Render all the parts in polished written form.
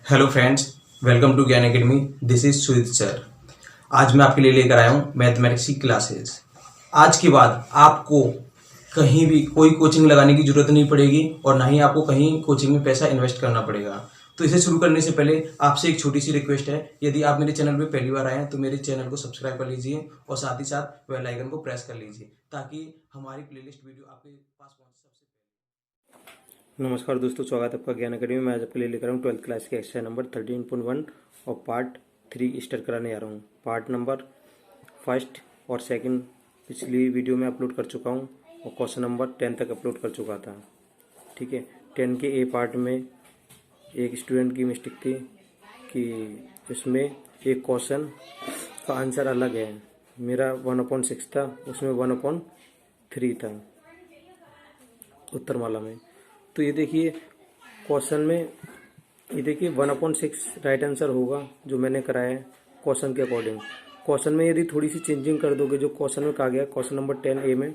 Hello friends, welcome to ज्ञान academy. This is Sujit sir. आज मैं आपके लिए लेकर आया हूँ मैथमेटिक्स की क्लासेस। आज के बाद आपको कहीं भी कोई कोचिंग लगाने की जरूरत नहीं पड़ेगी और ना ही आपको कहीं कोचिंग में पैसा इन्वेस्ट करना पड़ेगा। तो इसे शुरू करने से पहले आपसे एक छोटी सी रिक्वेस्ट है, यदि आप मेरे चैनल पर पहली बार आए हैं तो मेरे चैनल को सब्सक्राइब कर लीजिए और साथ ही साथ बेल आइकन को प्रेस कर लीजिए ताकि हमारी प्लेलिस्ट वीडियो आपके पास पहुंचे सबसे पहले। नमस्कार दोस्तों, स्वागत है आपका ज्ञान अकेडमी में। आज आपके लिए लेकर हूँ 12th क्लास के एक्सरसाइज नंबर 13.1 और पार्ट 3 स्टार्ट कराने आ रहा हूँ। पार्ट नंबर फर्स्ट और सेकंड पिछली वीडियो में अपलोड कर चुका हूँ और क्वेश्चन नंबर 10 तक अपलोड कर चुका था। ठीक है, 10 के ए पार्ट में एक स्टूडेंट की मिस्टेक थी कि उसमें एक क्वेश्चन का आंसर अलग है। मेरा 1/6 था, उसमें 1/3 था उत्तरमाला में। तो ये देखिए क्वेश्चन में, ये देखिए 1/6 राइट आंसर होगा जो मैंने कराया है क्वेश्चन के अकॉर्डिंग। क्वेश्चन में यदि थोड़ी सी चेंजिंग कर दोगे, जो क्वेश्चन में कहा गया क्वेश्चन नंबर 10A में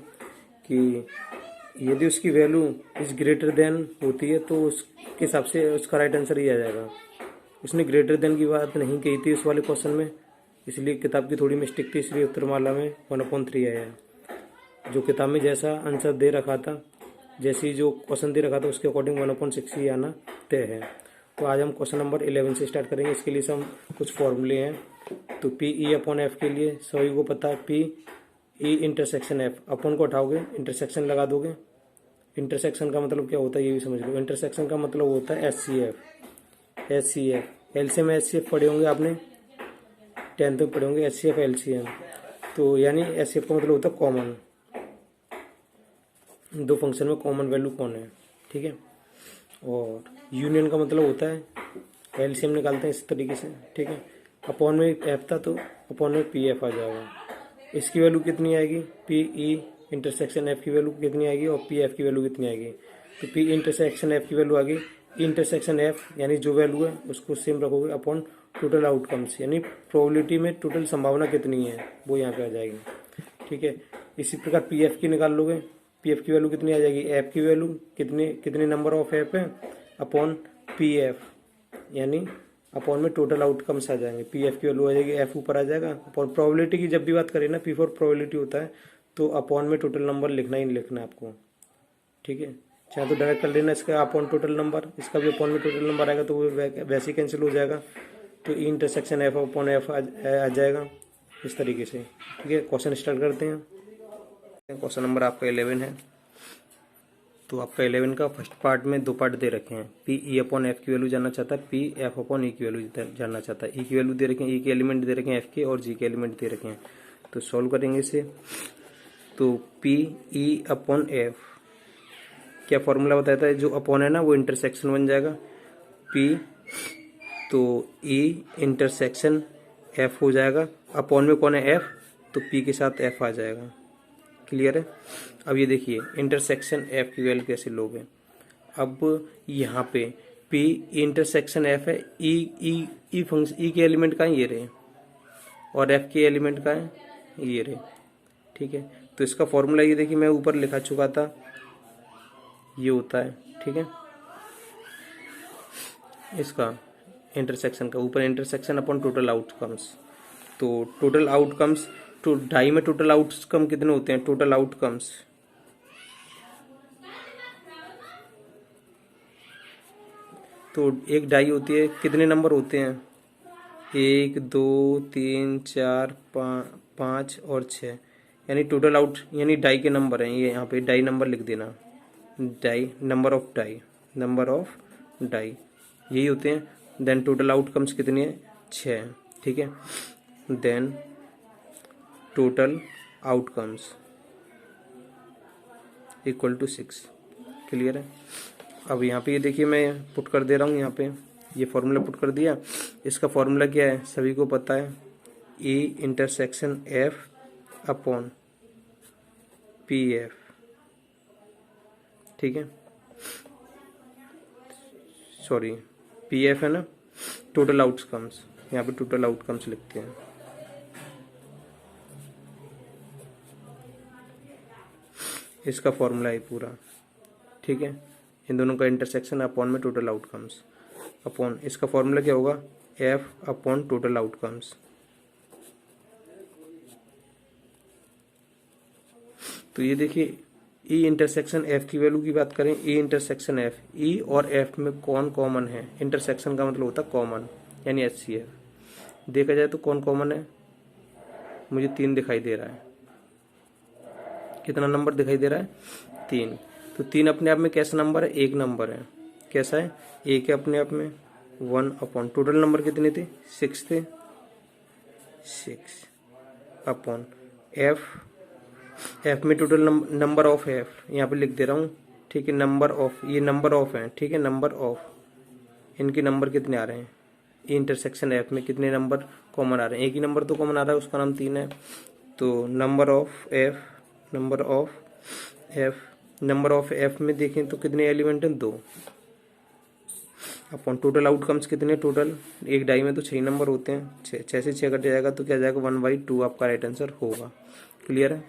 कि यदि उसकी वैल्यू इज ग्रेटर देन होती है तो उसके हिसाब से उसका राइट आंसर ही आ जाएगा। उसने ग्रेटर देन की बात नहीं कही थी उस वाले क्वेश्चन में, इसलिए किताब की थोड़ी मिस्टेक थी, इसलिए उत्तरमाला में 1/3 आया है। जो किताब में जैसा आंसर दे रखा था, जैसी जो क्वेश्चन दे रखा था उसके अकॉर्डिंग 1/6 ही आना तय है। तो आज हम क्वेश्चन नंबर 11 से स्टार्ट करेंगे। इसके लिए हम कुछ फॉर्मूले हैं। तो पी ई अपॉन एफ के लिए सभी को पता है, P E intersection F. Upon को उठाओगे, इंटरसेक्शन लगा दोगे। इंटरसेक्शन का मतलब क्या होता है ये भी समझ लो। इंटरसेक्शन का मतलब होता है S C F. S C F L C M, S C F पढ़े होंगे आपने 10th में पढ़े होंगे, S C F L C M. तो यानी एस सी एफ का मतलब होता है कॉमन, दो फंक्शन में कॉमन वैल्यू कौन है। ठीक है, और यूनियन का मतलब होता है एलसीएम निकालते हैं इस तरीके से। ठीक है, अपॉन में एफ था तो अपॉन में पी एफ आ जाएगा। इसकी वैल्यू कितनी आएगी, पी ई इंटरसेक्शन एफ की वैल्यू कितनी आएगी और पी एफ की वैल्यू कितनी आएगी। तो पी इंटरसेक्शन एफ की वैल्यू आ गई, इंटरसेक्शन एफ यानी जो वैल्यू है उसको सेम रखोगे अपॉन टोटल आउटकम्स, यानी प्रोबेबिलिटी में टोटल संभावना कितनी है वो यहाँ पे आ जाएगी। ठीक है, इसी प्रकार पी एफ की निकाल लोगे। पी एफ की वैल्यू कितनी आ जाएगी, एफ की वैल्यू कितने नंबर ऑफ एफ है अपॉन पी एफ, यानी अपॉन में टोटल आउटकम्स आ जाएंगे। पी एफ की वैल्यू आ जाएगी, एफ ऊपर आ जाएगा। अपॉन प्रोबेबिलिटी की जब भी बात करें ना, पी फॉर प्रोबेबिलिटी होता है, तो अपॉन में टोटल नंबर लिखना ही लिखना है आपको। ठीक है, चाहे तो डायरेक्ट कर लेना इसका अपॉन टोटल नंबर, इसका भी अपॉन में टोटल नंबर आएगा तो वो वैसे ही कैंसिल हो जाएगा। तो E intersection F upon F आ जाएगा इस तरीके से। ठीक है, क्वेश्चन स्टार्ट करते हैं। क्वेश्चन नंबर आपका 11 है। तो आपका 11 का फर्स्ट पार्ट में दो पार्ट दे रखे हैं। पी ई अपॉन एफ की वैल्यू जानना चाहता है, पी एफ अपॉन ई की वैल्यू जानना चाहता है। ई की वैल्यू दे रखे हैं, ई के एलिमेंट दे रखे हैं एफ के, और जी के एलिमेंट दे रखे हैं। तो सॉल्व करेंगे इसे। तो पी ई अपॉन एफ क्या फॉर्मूला बताता है, जो अपॉन है ना वो इंटरसेक्शन बन जाएगा। पी तो ई इंटरसेक्शन एफ हो जाएगा, अपॉन में कौन है एफ, तो पी के साथ एफ आ जाएगा। क्लियर है। अब ये देखिए इंटरसेक्शन एफ की वैल्यू कैसे लोगे। अब यहाँ पे पी इंटरसेक्शन एफ है, ई ई ई फंक्शन ई के एलिमेंट का है ये रहे, और एफ के एलिमेंट का है ये रहे। ठीक है, तो इसका फॉर्मूला ये देखिए मैं ऊपर लिखा चुका था, ये होता है। ठीक है, इसका इंटरसेक्शन का ऊपर इंटरसेक्शन अपॉन टोटल आउटकम्स। तो टोटल आउटकम्स, तो डाई में टोटल आउटकम कितने होते हैं, टोटल आउटकम्स तो एक डाई होती है, कितने नंबर होते हैं, 1 2 3 4 5 और 6, यानी टोटल आउट यानी डाई के नंबर हैं। ये यहाँ पे डाई नंबर लिख देना, die number of die, number of die यही होते हैं। देन टोटल आउटकम्स कितने हैं, 6। ठीक है, then total outcomes equal to 6। Clear है। अब यहाँ पे ये देखिए मैं पुट कर दे रहा हूँ, यहाँ पे ये फॉर्मूला पुट कर दिया। इसका फॉर्मूला क्या है सभी को पता है, ई intersection F upon P F. ठीक है, सॉरी पी एफ है ना, टोटल आउटकम्स, यहाँ पे टोटल आउटकम्स लिखते हैं। इसका फॉर्मूला है पूरा। ठीक है, इन दोनों का इंटरसेक्शन अपॉन में टोटल आउटकम्स। अपॉन, इसका फॉर्मूला क्या होगा, एफ अपॉन टोटल आउटकम्स। तो ये देखिए ई इंटरसेक्शन एफ की वैल्यू की बात करें, ई इंटरसेक्शन एफ, ई और एफ में कौन कॉमन है, इंटरसेक्शन का मतलब होता है कॉमन, यानी HCF। देखा जाए तो कौन कॉमन है, मुझे 3 दिखाई दे रहा है। कितना नंबर दिखाई दे रहा है, 3। तो 3 अपने आप में कैसा नंबर है, एक नंबर है। कैसा है, एक है अपने आप में। 1 अपॉन टोटल नंबर कितने थे, 6 थे, 6 अपॉन एफ में टोटल नंबर ऑफ एफ यहाँ पे लिख दे रहा हूँ, ठीक है, नंबर ऑफ, ये नंबर ऑफ है, ठीक है, नंबर ऑफ, इनके नंबर कितने आ रहे हैं, इंटरसेक्शन एफ में कितने नंबर कॉमन आ रहे हैं, एक ही नंबर तो कॉमन आ रहा है, उसका नाम 3 है। तो number of F, number of F में देखें तो कितने एलिमेंट हैं, 2 अपॉन टोटल आउटकम्स कितने, टोटल एक डाई में तो 6 नंबर होते हैं, 6 से 6 कट जाएगा तो क्या जाएगा, 1/2 आपका राइट आंसर होगा। क्लियर है।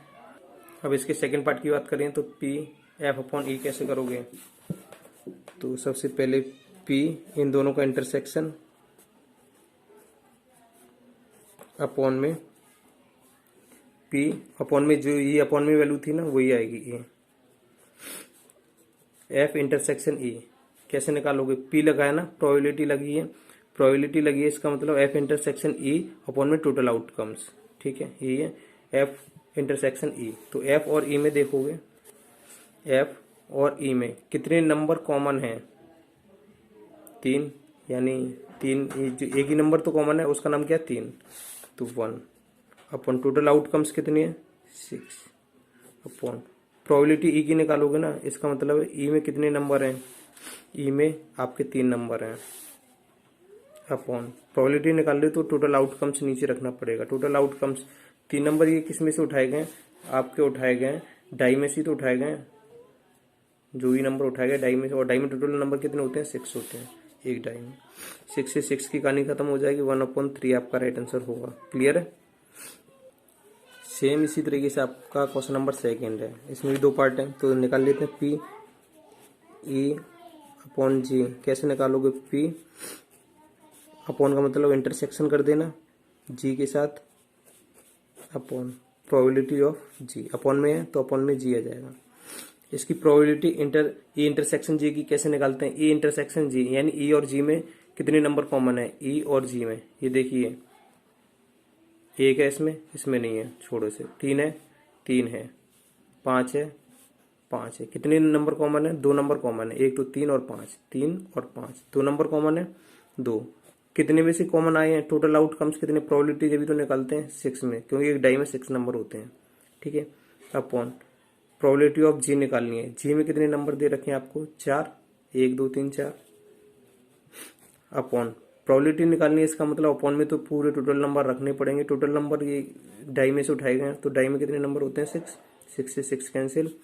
अब इसके सेकंड पार्ट की बात करें तो पी एफ अपॉन ई कैसे करोगे, तो सबसे पहले पी इन दोनों का इंटरसेक्शन अपॉन में पी अपॉन में जो ये अपॉन में वैल्यू थी ना वही आएगी, ये एफ इंटरसेक्शन ई कैसे निकालोगे, पी लगाया ना, प्रोबेबिलिटी लगी है, इसका मतलब एफ इंटरसेक्शन ई अपॉन में टोटल आउटकम्स, ठीक है, ये है एफ इंटरसेक्शन ई। तो एफ और ई में देखोगे, एफ और ई में कितने नंबर कॉमन है, 3, यानी 3, जो एक ही नंबर तो कॉमन है उसका नाम क्या है, 3, तो 1 अपॉन टोटल आउटकम्स कितनी है, 6 अपॉन प्रोबेबिलिटी ई की निकालोगे ना, इसका मतलब है ई में कितने नंबर हैं, ई में आपके 3 नंबर हैं, अपॉन प्रोबेबिलिटी निकाल रहे तो टोटल आउटकम्स नीचे रखना पड़ेगा। टोटल आउटकम्स 3 नंबर ये किस में से उठाए गए, आपके उठाए गए डाई में से, तो उठाए गए जो भी नंबर उठाए गए डाई में से, और डाई में टोटल नंबर कितने होते हैं, 6 होते हैं एक डाई में। 6 से 6 की कहानी खत्म हो जाएगी, 1/3 आपका राइट आंसर होगा। क्लियर है। सेम इसी तरीके से आपका क्वेश्चन नंबर 2 है, इसमें भी 2 पार्ट है, तो निकाल लेते हैं पी ई अपॉन जी। कैसे निकालोगे, पी अपॉन का मतलब इंटरसेक्शन कर देना जी के साथ, upon probability of G, upon में है तो अपॉन में जी आ जाएगा। इसकी प्रोबेबिलिटी ई इंटरसेक्शन जी की कैसे निकालते हैं, ई इंटरसेक्शन जी यानी ई और जी में कितने नंबर कॉमन है, ई और जी में, ये देखिए 1 है इसमें नहीं है, छोड़ो इसे, 3 है 3 है, 5 है 5 है, कितने नंबर कॉमन है, 2 नंबर कॉमन है, एक तो 3 और 5, 3 और 5, 2 नंबर कॉमन है, 2, कितने में से कॉमन आए हैं, टोटल आउटकम्स कितने, प्रोबेबिलिटी जब भी तो निकालते हैं 6 में, क्योंकि एक डाई में 6 नंबर होते हैं, ठीक है। अपॉन प्रोबेबिलिटी ऑफ जी निकालनी है, जी में कितने नंबर दे रखे हैं आपको, 4, 1 2 3 4, अपॉन प्रोबेबिलिटी निकालनी है, इसका मतलब अपॉन में तो पूरे टोटल नंबर रखने पड़ेंगे, टोटल नंबर ये डाई में से उठाए गए हैं, तो डाई में कितने नंबर होते हैं, 6, 6 से 6 कैंसिल,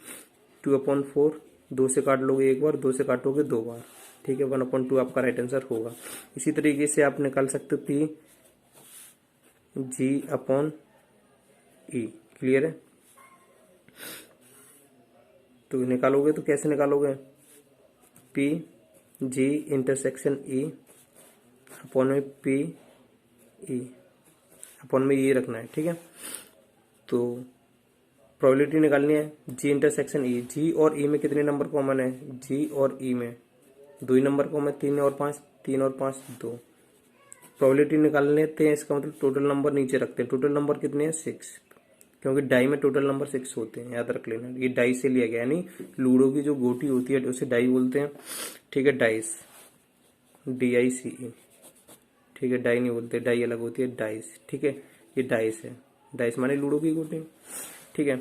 2/4, 2 से काट लोगे एक बार, 2 से काटोगे 2 बार, ठीक है, 1/2 आपका राइट आंसर होगा। इसी तरीके से आप निकाल सकते हो पी जी अपॉन ई। क्लियर है। तो निकालोगे तो कैसे निकालोगे, P G intersection E upon में पी ई, अपॉन में ये रखना है, ठीक है। तो प्रोबेबिलिटी निकालनी है, जी इंटरसेक्शन ई, जी और ई में कितने नंबर कॉमन है, जी और ई में 2 ही नंबर कॉमन, 3 और 5, 3 और 5 2। प्रोबेबिलिटी निकाल लेते हैं, इसका मतलब टोटल नंबर नीचे रखते हैं, टोटल नंबर कितने हैं, 6, क्योंकि डाई में टोटल नंबर 6 होते हैं, याद रख लेना, ये डाई से लिया गया, यानी लूडो की जो गोटी होती है उसे डाई बोलते हैं, ठीक है, डाइस, DICE, ठीक है, डाई नहीं बोलते, डाई अलग होती है, डाइस, ठीक है, ये डाइस है, डाइस माने लूडो की गोटी, ठीक है।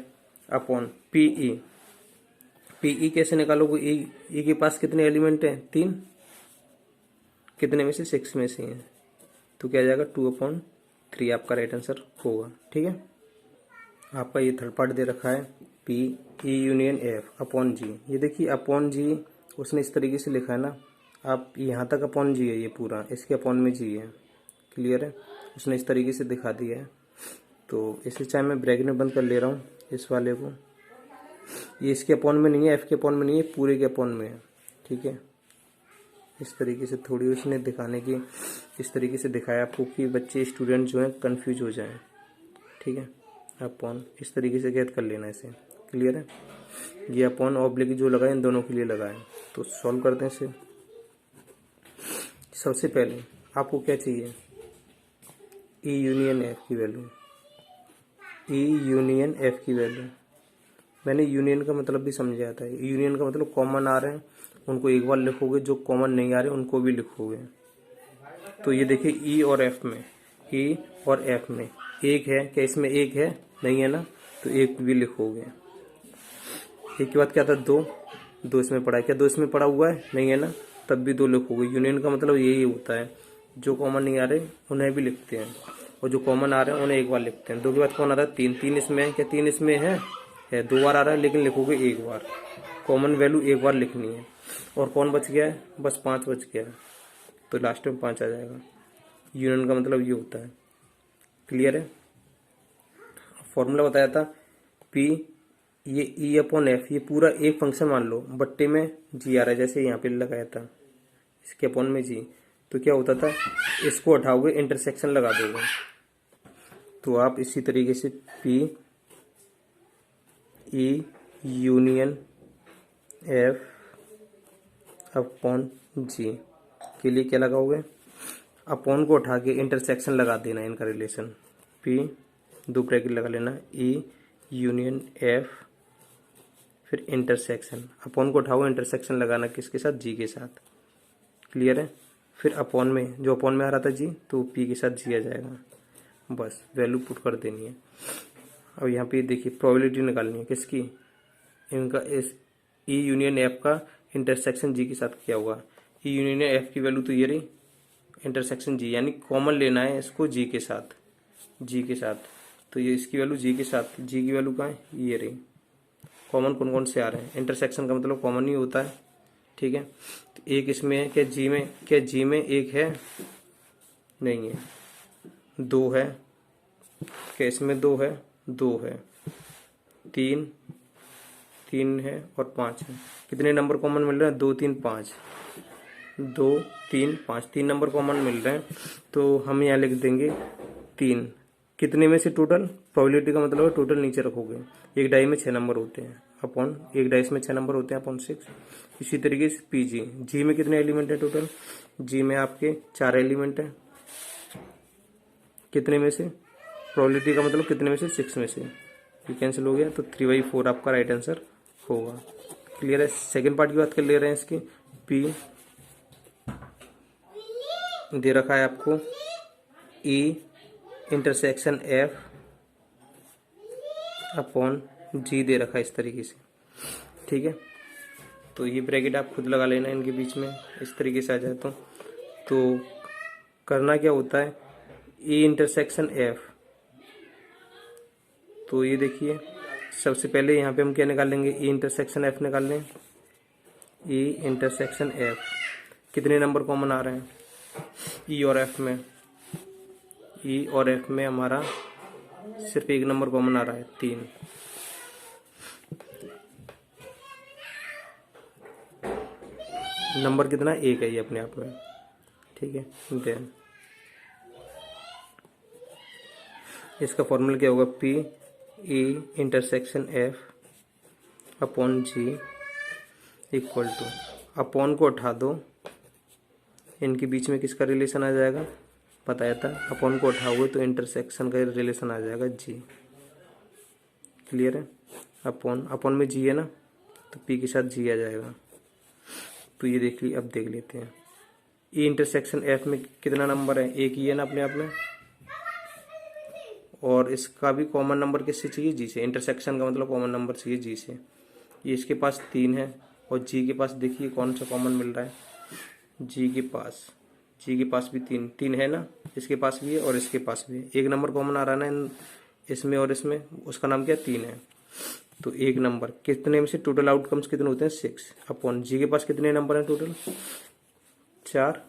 अपॉन पीई कैसे निकालोगे, ई के पास कितने एलिमेंट हैं, 3, कितने में से, 6 में से हैं, तो क्या जाएगा 2/3 आपका राइट आंसर होगा, ठीक है। आपका ये थर्ड पार्ट दे रखा है, P E union F upon G. ये देखिए अपॉन जी उसने इस तरीके से लिखा है ना, आप यहाँ तक अपॉन जी है, ये पूरा इसके अपॉन में जी है। क्लियर है, उसने इस तरीके से दिखा दिया है, तो इसे चाहे मैं ब्रैकेट में बंद कर ले रहा हूँ इस वाले को, ये इसके अपॉन में नहीं है, एफ के अपॉन में नहीं है, पूरे के अपॉन में है, ठीक है। इस तरीके से थोड़ी उसने दिखाने की इस तरीके से दिखाया आपको कि बच्चे स्टूडेंट जो हैं कंफ्यूज हो जाएं। ठीक है, अपॉन इस तरीके से कैद कर लेना इसे। क्लियर है? ये अपॉन ऑब्लिक जो लगाए इन दोनों के लिए लगाएं। तो सॉल्व करते हैं इसे। सबसे पहले आपको क्या चाहिए, ई यूनियन एफ की वैल्यू। ई यूनियन एफ की वैल्यू मैंने यूनियन का मतलब भी समझाया था। यूनियन का मतलब कॉमन आ रहे हैं उनको एक बार लिखोगे, जो कॉमन नहीं आ रहे उनको भी लिखोगे। तो ये देखिए ई और एफ में, ई और एफ में एक है क्या, इसमें एक है नहीं है ना, तो एक भी लिखोगे। एक के बाद क्या था, दो, दो इसमें पड़ा है क्या, दो इसमें पड़ा हुआ है नहीं है ना, तब भी दो लिखोगे। यूनियन का मतलब यही होता है, जो कॉमन नहीं आ रहे उन्हें भी लिखते हैं और जो कॉमन आ रहे हैं उन्हें एक बार लिखते हैं। दो के बाद कौन आ रहा है, तीन, तीन इसमें है क्या, तीन इसमें है दो बार आ रहा है लेकिन लिखोगे एक बार। कॉमन वैल्यू एक बार लिखनी है। और कौन बच गया है, बस पाँच बच गया है, तो लास्ट में पाँच आ जाएगा। यूनियन का मतलब ये होता है। क्लियर है? फॉर्मूला बताया था पी, ये ई अपॉन एफ, ये पूरा एक फंक्शन मान लो, बट्टे में जी आ रहा है जैसे यहाँ पे लगाया था, इसके अपॉन में जी। तो क्या होता था, इसको हटाओगे इंटरसेक्शन लगा दोगे, तो आप इसी तरीके से P E union F upon G के लिए क्या लगाओगे, अपॉन को उठा के इंटरसेक्शन लगा देना है इनका रिलेशन। पी दो ब्रैकेट लगा लेना, ई यूनियन एफ फिर इंटरसेक्शन, अपॉन को उठाओ इंटरसेक्शन लगाना किसके साथ, जी के साथ। क्लियर है? फिर अपॉन में, जो अपॉन में आ रहा था जी, तो पी के साथ जी आ जाएगा। बस वैल्यू पुट कर देनी है। अब यहाँ पे देखिए प्रोबेबिलिटी निकालनी है किसकी, इनका, इस ई यूनियन एफ का इंटरसेक्शन जी के साथ क्या होगा। ई यूनियन एफ की वैल्यू तो ये रही, इंटरसेक्शन जी, यानी कॉमन लेना है इसको जी के साथ, जी के साथ। तो ये इसकी वैल्यू जी के साथ, जी की वैल्यू कहाँ है, ये रही। कॉमन कौन कौन से आ रहे हैं, इंटरसेक्शन का मतलब कॉमन ही होता है। ठीक है, तो एक इसमें है क्या, जी में, क्या जी में एक है नहीं है, दो है क्या, इसमें दो है, दो है, तीन, तीन है और पाँच है। कितने नंबर कॉमन मिल रहे हैं, दो, तीन, पाँच, दो, तीन, पाँच, तीन नंबर कॉमन मिल रहे हैं। तो हम यहाँ लिख देंगे तीन। कितने में से, टोटल, प्रोबेबिलिटी का मतलब है टोटल नीचे रखोगे। एक डाई में 6 नंबर होते हैं, अपॉन एक डाइस में 6 नंबर होते हैं, अपॉन 6। इसी तरीके से पी जी, जी में कितने एलिमेंट है टोटल, जी में आपके 4 एलिमेंट है। कितने में से, प्रोबेबिलिटी का मतलब कितने में से, 6 में से। ये कैंसिल हो गया, तो 3/4 आपका राइट आंसर होगा। क्लियर है? सेकेंड पार्ट की बात कर ले रहे हैं इसकी। पी दे रखा है आपको ई इंटरसेक्शन एफ अपॉन जी दे रखा है इस तरीके से। ठीक है, तो ये ब्रैकेट आप खुद लगा लेना इनके बीच में, इस तरीके से आ जाए तो करना क्या होता है, ई इंटरसेक्शन एफ। तो ये देखिए सबसे पहले यहाँ पे हम क्या निकाल लेंगे, ई इंटरसेक्शन एफ निकाल लें। ई इंटरसेक्शन एफ, कितने नंबर कॉमन आ रहे हैं ई और एफ में, ई और एफ में हमारा सिर्फ एक नंबर कॉमन आ रहा है, 3। नंबर कितना, एक है ये अपने आप में। ठीक है, देन इसका फॉर्मूला क्या होगा, P E intersection F upon G equal to, upon को उठा दो, इनके बीच में किसका रिलेशन आ जाएगा, बताया था, अपॉन को उठाओगे तो इंटरसेक्शन का रिलेशन आ जाएगा जी। क्लियर है? अपॉन, अपॉन में जी है ना, तो पी के साथ जी आ जाएगा। तो ये देख ली, अब देख लेते हैं ई इंटरसेक्शन एफ में कितना नंबर है, एक ही है ना अपने आप में, और इसका भी कॉमन नंबर किससे चाहिए, जी से। इंटरसेक्शन का मतलब कॉमन नंबर चाहिए जी से। ये इसके पास 3 है और जी के पास देखिए कौन सा कॉमन मिल रहा है, जी के पास भी 3 है ना, इसके पास भी है और इसके पास भी है। एक नंबर कॉमन आ रहा है ना इसमें और इसमें, उसका नाम क्या, 3 है। तो एक नंबर कितने में से, टोटल आउटकम्स कितने होते हैं, 6 अपॉन जी के पास कितने नंबर हैं टोटल, 4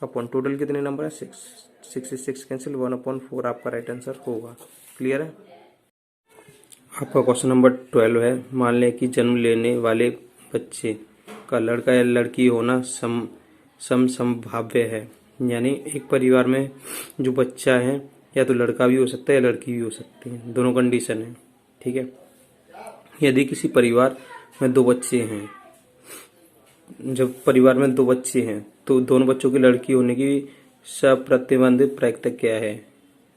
अपॉन टोटल कितने नंबर है, 6 से 6 कैंसिल, 1/4 आपका राइट आंसर होगा। क्लियर है? आपका क्वेश्चन नंबर 12 है। मान लें कि जन्म लेने वाले बच्चे का लड़का या लड़की होना समभाव्य है। यानी एक परिवार में जो बच्चा है या तो लड़का भी हो सकता है या लड़की भी हो सकती है, दोनों कंडीशन है। ठीक है। यदि किसी परिवार में दो बच्चे हैं, जब परिवार में दो बच्चे हैं तो दोनों बच्चों की लड़की होने की सप्रतिबंधित प्रायिकता क्या है?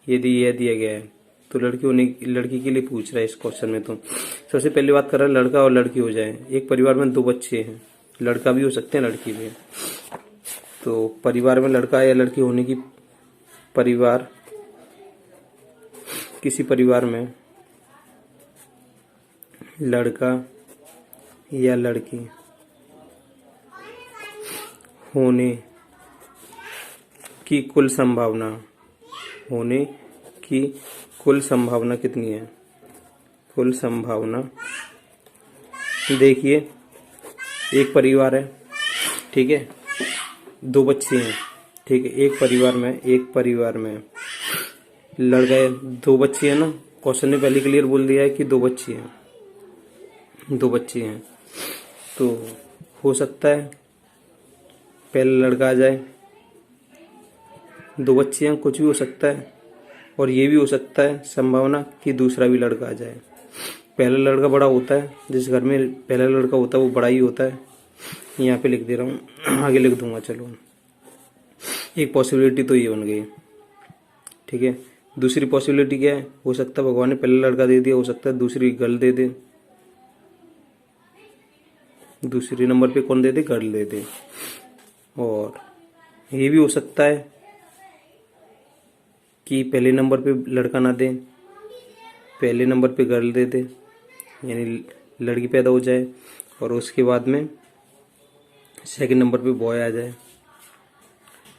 यदि यह दिया गया है तो लड़की के लिए पूछ रहा है इस क्वेश्चन में। तो सबसे पहली बात कर रहा है लड़का और लड़की हो जाए। एक परिवार में दो बच्चे हैं, लड़का भी हो सकते हैं लड़की भी। तो परिवार में लड़का या लड़की होने की किसी परिवार में लड़का या लड़की होने की कुल संभावना कितनी है? कुल संभावना देखिए, एक परिवार है, ठीक है, दो बच्चे हैं, ठीक है। एक परिवार में लड़का है, दो बच्चे हैं ना। क्वेश्चन ने पहले क्लियर बोल दिया है कि दो बच्चे हैं। तो हो सकता है पहले लड़का आ जाए, दो बच्चे हैं, कुछ भी हो सकता है। और ये भी हो सकता है संभावना कि दूसरा भी लड़का आ जाए। पहला लड़का बड़ा होता है, जिस घर में पहला लड़का होता है वो बड़ा ही होता है। यहाँ पे लिख दे रहा हूँ, आगे लिख दूंगा। चलो, एक पॉसिबिलिटी तो ये बन गई, ठीक है। दूसरी पॉसिबिलिटी क्या है? हो सकता है भगवान ने पहला लड़का दे दिया, हो सकता है दूसरी गर्ल दे दे। दूसरे नंबर पे कौन दे दे? गर्ल दे दे। और ये भी हो सकता है कि पहले नंबर पे लड़का ना दे, पहले नंबर पे गर्ल दे दे, यानी लड़की पैदा हो जाए और उसके बाद में सेकंड नंबर पे बॉय आ जाए।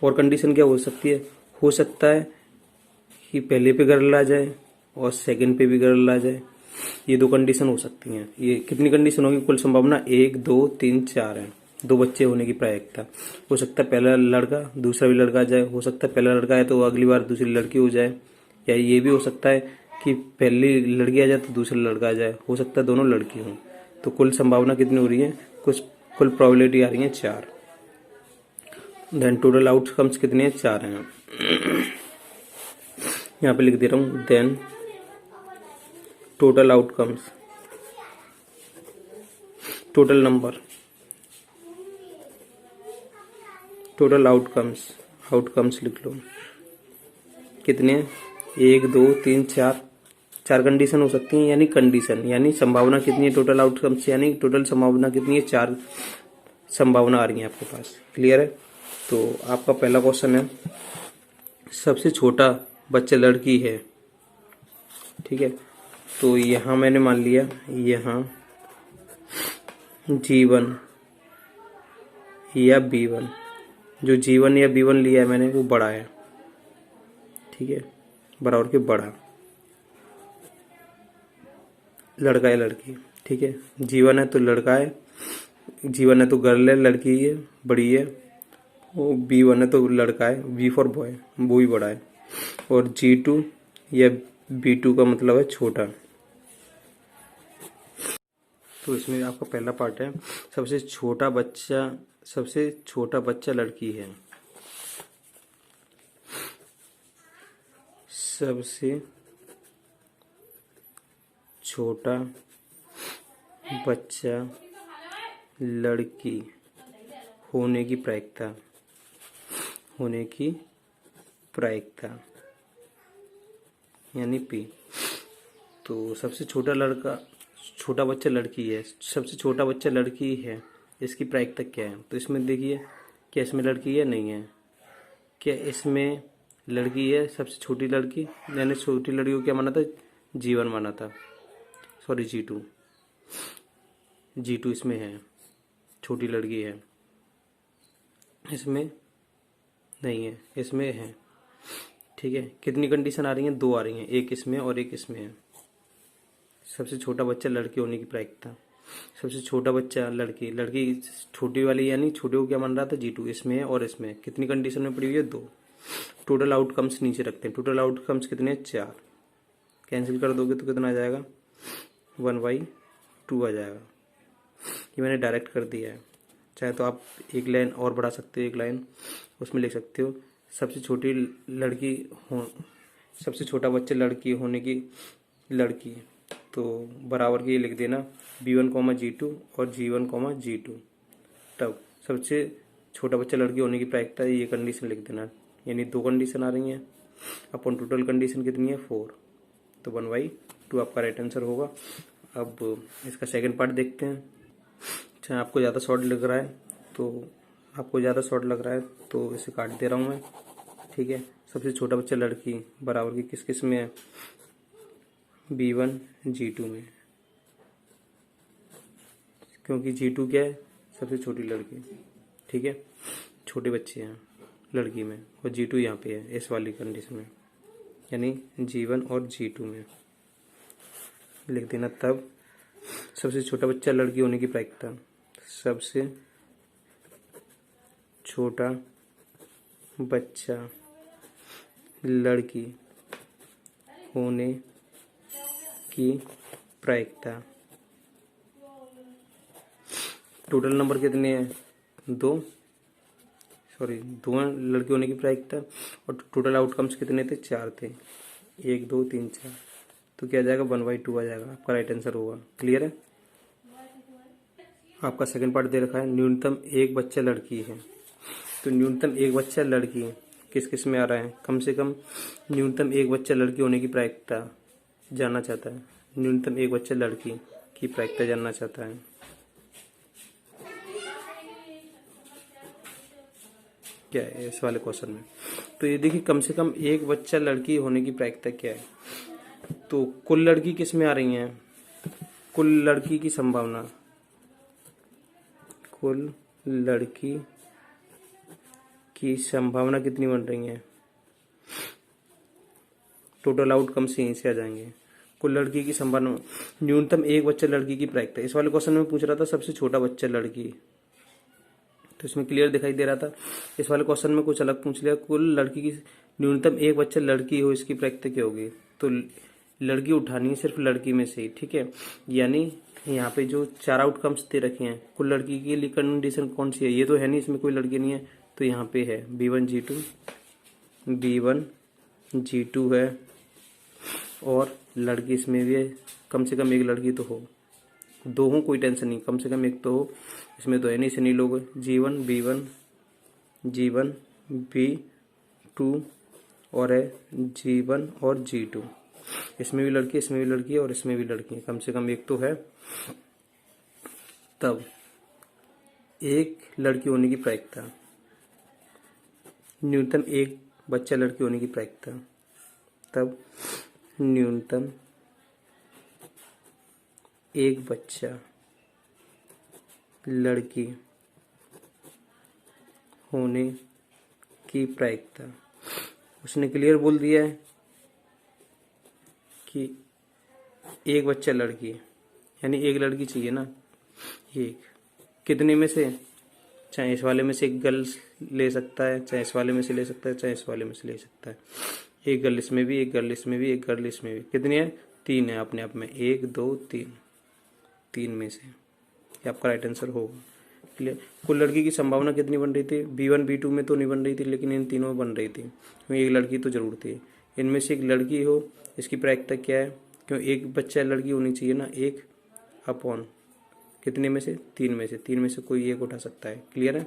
और कंडीशन क्या हो सकती है? हो सकता है कि पहले पे गर्ल आ जाए और सेकंड पे भी गर्ल आ जाए। ये दो कंडीशन हो सकती हैं। ये कितनी कंडीशन होगी? कुल संभावना 1 2 3 4 है। दो बच्चे होने की प्रायिकता। हो सकता है पहला लड़का दूसरा भी लड़का आ जाए, हो सकता है पहला लड़का है तो अगली बार दूसरी लड़की हो जाए, या ये भी हो सकता है कि पहली लड़की आ जाए तो दूसरा लड़का आ जाए, हो सकता है दोनों लड़की हों। तो कुल संभावना कितनी हो रही है? कुल प्रोबेबिलिटी आ रही है 4। देन टोटल आउटकम्स कितने हैं? 4 हैं। यहाँ पे लिख दे रहा हूँ, then total outcomes, total number, total outcomes लिख लो। कितने हैं? 1 2 3 4। 4 कंडीशन हो सकती हैं, यानी संभावना कितनी है टोटल आउटकम्स, यानी टोटल संभावना कितनी है? 4 संभावना आ रही है आपके पास। क्लियर है? तो आपका पहला क्वेश्चन है, सबसे छोटा बच्चा लड़की है, ठीक है। तो यहां मैंने मान लिया, यहां G1 या B1, जो G1 या B1 लिया है मैंने वो बड़ा है, ठीक है, बराबर के बड़ा, लड़का है लड़की, ठीक है। G1 है तो लड़का है, G1 है तो गर्ल है, लड़की है, बड़ी है। वो B1 है तो लड़का है, B फॉर बॉय, वो भी बड़ा है। और G2 या B2 का मतलब है छोटा। तो इसमें आपका पहला पार्ट है, सबसे छोटा बच्चा लड़की है। सबसे छोटा बच्चा लड़की होने की प्रायिकता यानी P। तो सबसे छोटा बच्चा लड़की है, सबसे छोटा बच्चा लड़की है, इसकी प्रायिकता क्या है? तो इसमें देखिए, क्या इसमें लड़की है? नहीं है। क्या इसमें लड़की है? सबसे छोटी लड़की, यानी छोटी लड़की को क्या माना था? G1 माना था, सॉरी G2 इसमें है, छोटी लड़की है, इसमें नहीं है, इसमें है, ठीक है। कितनी कंडीशन आ रही हैं? 2 आ रही हैं, एक इसमें और एक इसमें है। सबसे छोटा बच्चा लड़की होने की प्रायिकता, सबसे छोटा बच्चा लड़की छोटी वाली, यानी छोटे को क्या मान रहा था? G2, इसमें है और इसमें। कितनी कंडीशन में पड़ी हुई है? 2। टोटल आउटकम्स नीचे रखते हैं। टोटल आउटकम्स कितने? 4। कैंसिल कर दोगे तो कितना आ जाएगा? 1/2 आ जाएगा। ये मैंने डायरेक्ट कर दिया है। चाहे तो आप एक लाइन और बढ़ा सकते हो, एक लाइन उसमें लिख सकते हो सबसे छोटी लड़की हो, सबसे छोटा बच्चा लड़की होने की लड़की, तो बराबर के ये लिख देना B1, और G1, तब सबसे छोटा बच्चा लड़की होने की प्रायिकता ये कंडीशन लिख देना। यानी 2 कंडीशन आ रही हैं अपन टोटल कंडीशन कितनी है 4, तो 1/2 आपका राइट आंसर होगा। अब इसका सेकंड पार्ट देखते हैं। अच्छा आपको ज़्यादा शॉर्ट लग रहा है तो इसे काट दे रहा हूँ मैं, ठीक है। सबसे छोटा बच्चा लड़की बराबर की किस किस में है, B1 G2 में, क्योंकि G2 क्या है, सबसे छोटी लड़की, ठीक है। छोटे बच्चे हैं लड़की में और G2 यहाँ पे है इस वाली कंडीशन में, यानी G1 और G2 में लिख देना। तब सबसे छोटा बच्चा लड़की होने की प्रायिकता, सबसे छोटा बच्चा लड़की होने की प्रायिकता, टोटल नंबर कितने हैं 2 लड़की होने की प्रायिकता, और टोटल आउटकम्स कितने थे 4 थे, 1 2 3 4, तो क्या आ जाएगा 1/2 आ जाएगा, आपका राइट आंसर होगा। क्लियर है। आपका सेकंड पार्ट दे रखा है न्यूनतम एक बच्चा लड़की है, तो न्यूनतम एक बच्चा लड़की किस किस में आ रहा है, कम से कम न्यूनतम एक बच्चा लड़की होने की प्रायिकता जानना चाहता है, न्यूनतम एक बच्चा लड़की की प्रायिकता जानना चाहता है। क्या है इस वाले क्वेश्चन में, तो ये देखिए कम से कम एक बच्चा लड़की होने की प्रायिकता क्या है, तो कुल लड़की किस में आ रही हैं, कुल लड़की की संभावना, कुल लड़की की संभावना कितनी बन रही है, टोटल आउटकम्स यहीं से आ जाएंगे। कुल लड़की की संभावना, न्यूनतम एक बच्चा लड़की की प्रायिकता, इस वाले क्वेश्चन में पूछ रहा था सबसे छोटा बच्चा लड़की, तो इसमें क्लियर दिखाई दे रहा था। इस वाले क्वेश्चन में कुछ अलग पूछ लिया, कुल लड़की की न्यूनतम एक बच्चा लड़की हो इसकी प्रायिकता क्या होगी, तो लड़की उठानी है सिर्फ लड़की में से ही, ठीक है। यानी यहाँ पे जो 4 आउटकम्स दे रखे हैं कुल लड़की के लिए कंडीशन कौन सी है, ये तो है नहीं, इसमें कोई लड़की नहीं है, तो यहाँ पे है B1 G2 है, और लड़की इसमें भी है, कम से कम एक लड़की तो हो, 2 हो कोई टेंशन नहीं, कम से कम एक तो हो, इसमें तो है नहीं, इसे नहीं लोगे। G1 B2 और है G1 और G2, इसमें भी लड़की, इसमें भी लड़की और इसमें भी लड़की है, कम से कम एक तो है। तब एक लड़की होने की प्रायिकता, न्यूनतम एक बच्चा लड़की होने की प्रायिकता, तब न्यूनतम एक बच्चा लड़की होने की प्रायिकता, उसने क्लियर बोल दिया है कि एक बच्चा लड़की, यानी एक लड़की चाहिए ना, एक कितने में से, चाहे इस वाले में से एक गर्ल ले सकता है, चाहे इस वाले में से ले सकता है, चाहे इस वाले में से ले सकता है, एक गर्ल इसमें भी, एक गर्ल इसमें भी, एक गर्ल इसमें भी, कितनी है 3 है अपने आप में, 1 2 3 में से, ये आपका राइट आंसर होगा। क्लियर। कुल लड़की की संभावना कितनी बन रही थी, B1 B2 में तो नहीं बन रही थी, लेकिन इन तीनों में बन रही थी, क्योंकि एक लड़की तो जरूर थी, इनमें से एक लड़की हो इसकी प्रायिकता क्या है, क्यों एक बच्चा लड़की होनी चाहिए ना, 1 अपॉन कितने में से 3 में से, 3 में से कोई एक उठा सकता है। क्लियर है।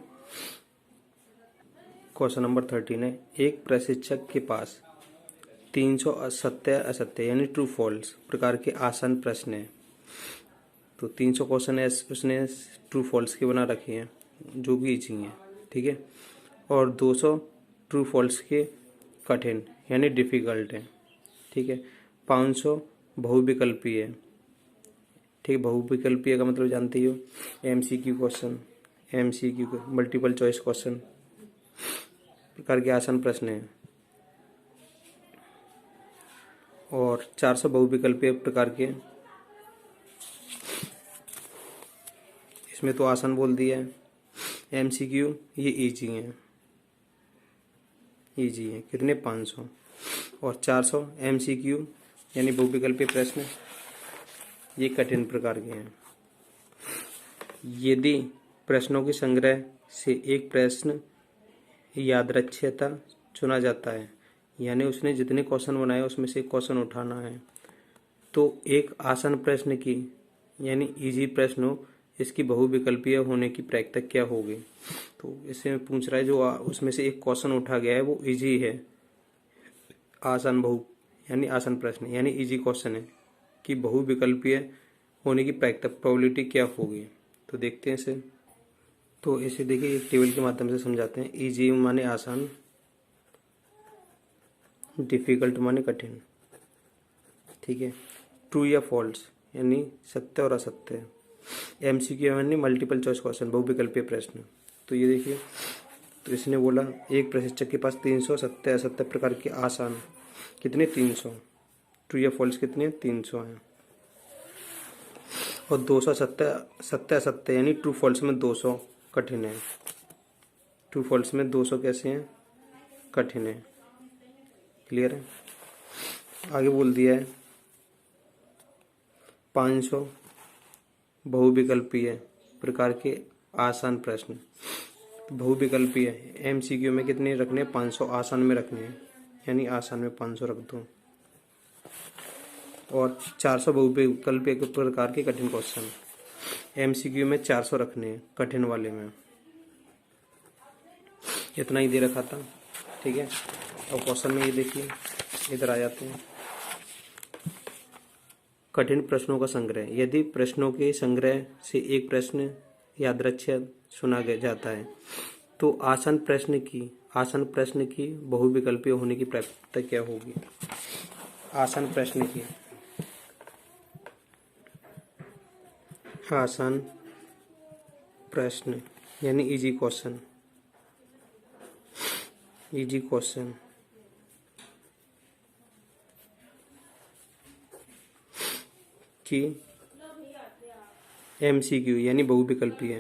क्वेश्चन नंबर 13 है, एक प्रशिक्षक के पास 300 सत्य असत्य यानी ट्रू फॉल्स प्रकार के आसान प्रश्न है, तो 300 क्वेश्चन है उसने ट्रू फॉल्स के बना रखे हैं जो कि इजी हैं, ठीक है, और 200 ट्रू फॉल्स के कठिन यानी डिफिकल्ट है, ठीक है, 500 बहुविकल्पीय है, ठीक है, बहुविकल्पीय का मतलब जानते ही हो, MCQ question, MCQ multiple choice question प्रकार के आसान प्रश्न है, और 400 बहुविकल्पीय प्रकार के, इसमें तो आसान बोल दिया है, MCQ ये इजी है, इजी है, कितने 500, और 400 MCQ यानी बहुविकल्पीय प्रश्न ये कठिन प्रकार के हैं। यदि प्रश्नों के संग्रह से एक प्रश्न यादृच्छिकता चुना जाता है, यानी उसने जितने क्वेश्चन बनाए उसमें से एक क्वेश्चन उठाना है। तो एक आसान प्रश्न की यानी इजी प्रश्न हो, इसकी बहुविकल्पीय होने की प्रायिकता क्या होगी। तो इससे पूछ रहा है जो उसमें से एक क्वेश्चन उठा गया है वो इजी है, आसान यानी आसान प्रश्न यानी इजी क्वेश्चन है कि बहुविकल्पीय होने की प्रायिकता प्रोबेबिलिटी क्या होगी। तो देखते हैं इसे। तो इसे देखिए एक टेबल के माध्यम से समझाते हैं। इजी माने आसान, डिफिकल्ट माने कठिन, ठीक है। ट्रू या फॉल्स यानी सत्य और असत्य। एमसीक्यू यानी मल्टीपल चॉइस क्वेश्चन, बहुविकल्पीय प्रश्न। तो ये देखिए, तो इसने बोला एक प्रशिक्षक के पास 300 सत्य असत्य प्रकार के आसान कितने 300, ट्रू या फॉल्स कितने 300 हैं, और 200 सत्य असत्य यानी ट्रू फॉल्स में 200 कठिन है। ट्रू फॉल्स में 200 कैसे हैं, कठिन है। क्लियर है। आगे बोल दिया है 500 बहुविकल्पीय प्रकार के आसान प्रश्न। बहुविकल्पीय एमसीक्यू में कितने रखने हैं, 500 आसान में रखने हैं, यानी आसान में 500 रख दो। और 400 बहुविकल्पीय प्रकार के कठिन क्वेश्चन एमसीक्यू में 400 रखने हैं, कठिन वाले में इतना ही दे रखा था, ठीक है। और क्वेश्चन में ये देखिए इधर आ जाते हैं। कठिन प्रश्नों का संग्रह, यदि प्रश्नों के संग्रह से एक प्रश्न यादृच्छिक चुना जाता है तो आसान प्रश्न की बहुविकल्पीय होने की प्रायिकता क्या होगी। आसान प्रश्न यानी इजी क्वेश्चन की एमसीक्यू यानी बहुविकल्पीय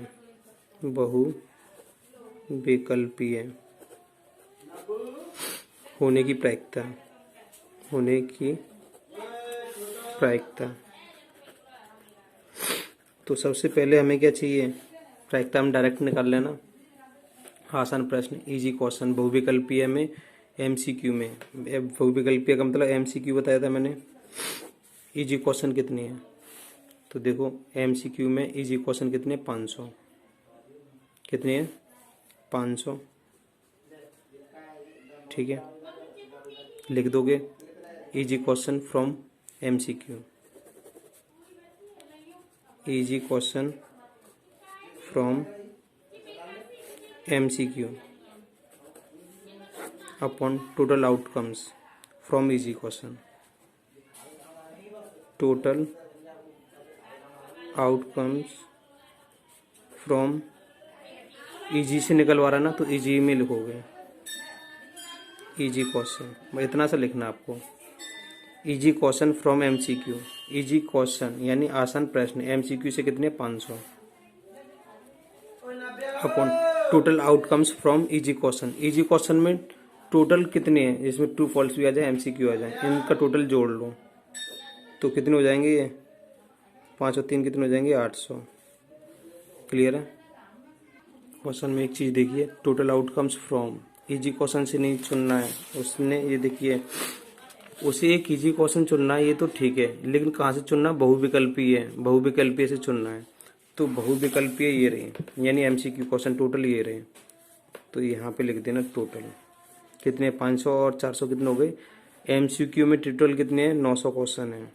होने की प्रायिकता। तो सबसे पहले हमें क्या चाहिए, प्रायिकता हम डायरेक्ट निकाल लेना। आसान प्रश्न इजी क्वेश्चन बहुविकल्पीय में एमसीक्यू में, बहुविकल्पीय का मतलब एमसीक्यू बताया था मैंने। इजी क्वेश्चन कितने हैं, तो देखो एमसीक्यू में इजी क्वेश्चन कितने 500, कितने हैं 500, ठीक है। लिख दोगे easy question from MCQ, easy question from MCQ upon total outcomes from easy question, total outcomes from easy से निकलवा रहा ना, तो इजी में लिखोगे इजी क्वेश्चन, इतना सा लिखना आपको। Easy question from MCQ, easy question यानी आसान प्रश्न एमसीक्यू से कितने 500 upon total outcomes from easy question. Easy question में टोटल कितने हैं, इसमें ट्रू फॉल्स भी आ जाए एमसीक्यू आ जाए, इनका टोटल जोड़ लो तो कितने हो जाएंगे, ये 5 और 3 कितने हो जाएंगे 800। क्लियर है। क्वेश्चन में एक चीज़ देखिए, total outcomes from easy question से नहीं चुनना है उसने, ये देखिए उसे एक इजी क्वेश्चन चुनना है, ये तो ठीक है, लेकिन कहाँ से चुनना, बहुविकल्पीय से चुनना है। तो बहुविकल्पीय ये रहे यानी एमसीक्यू क्वेश्चन टोटल ये रहे, तो यहाँ पे लिख देना टोटल कितने 500 और 400 कितने हो गए। एमसीक्यू में टोटल कितने हैं 900 क्वेश्चन है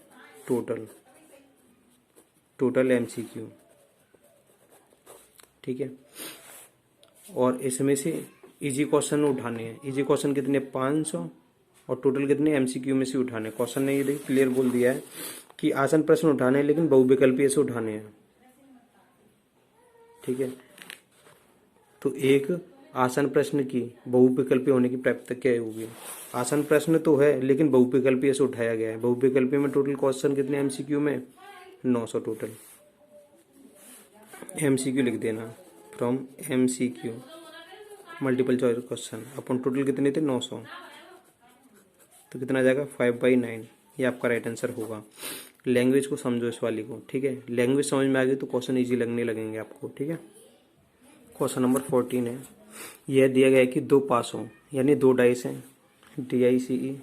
टोटल एमसीक्यू, ठीक है। और इसमें से इजी क्वेश्चन उठाने हैं, इजी क्वेश्चन कितने 500 और टोटल कितने एमसीक्यू में से उठाने। क्वेश्चन ने ये क्लियर बोल दिया है कि आसान प्रश्न उठाने हैं लेकिन बहुविकल्पीय से उठाने हैं, ठीक है। तो एक आसान प्रश्न की बहुविकल्पीय होने की प्रायिकता क्या होगी। आसान प्रश्न तो है लेकिन बहुविकल्पीय से उठाया गया है। बहुविकल्पीय में टोटल क्वेश्चन कितने एमसीक्यू में 900 टोटल। एमसीक्यू लिख देना from MCQ multiple choice question upon total कितने थे 900, तो कितना आ जाएगा 5/9, ये आपका राइट आंसर होगा। लैंग्वेज को समझो इस वाली को, ठीक है। लैंग्वेज समझ में आ गई तो क्वेश्चन ईजी लगने लगेंगे आपको, ठीक है। क्वेश्चन नंबर 14 है। यह दिया गया है कि दो पासों यानी दो डाइस हैं, DICE,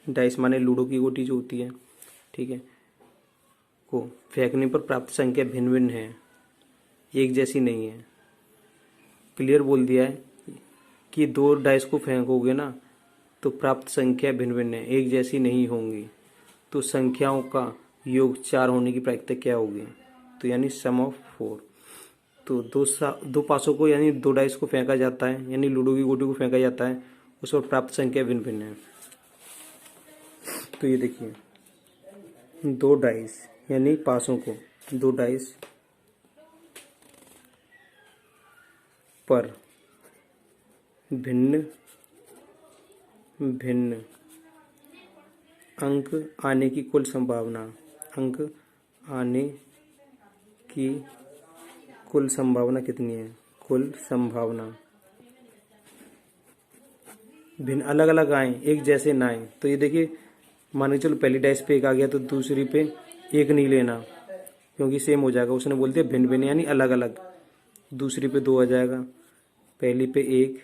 डाइस माने लूडो की गोटी जो होती है, ठीक है, को फेंकने पर प्राप्त संख्या भिन्न भिन्न है, एक जैसी नहीं है। क्लियर बोल दिया है कि दो डाइस को फेंकोगे ना तो प्राप्त संख्या भिन्न भिन्न है, एक जैसी नहीं होंगी। तो संख्याओं का योग 4 होने की प्रायिकता क्या होगी? तो यानी सम ऑफ 4। तो दो पासों को यानी दो डाइस को फेंका जाता है, यानी लूडो की गोटी को फेंका जाता है, उस पर प्राप्त संख्या भिन्न भिन्न है। तो ये देखिए, दो डाइस यानी पासों को, दो डाइस पर भिन्न भिन्न अंक आने की कुल संभावना, अंक आने की कुल संभावना कितनी है? कुल संभावना भिन्न अलग अलग आए, एक जैसे ना आए। तो ये देखिए, मान के चलो पहली डाइस पे एक आ गया तो दूसरी पे एक नहीं लेना, क्योंकि सेम हो जाएगा। उसने बोल दिया भिन्न भिन्न यानी अलग अलग। दूसरी पे 2 आ जाएगा, पहली पे 1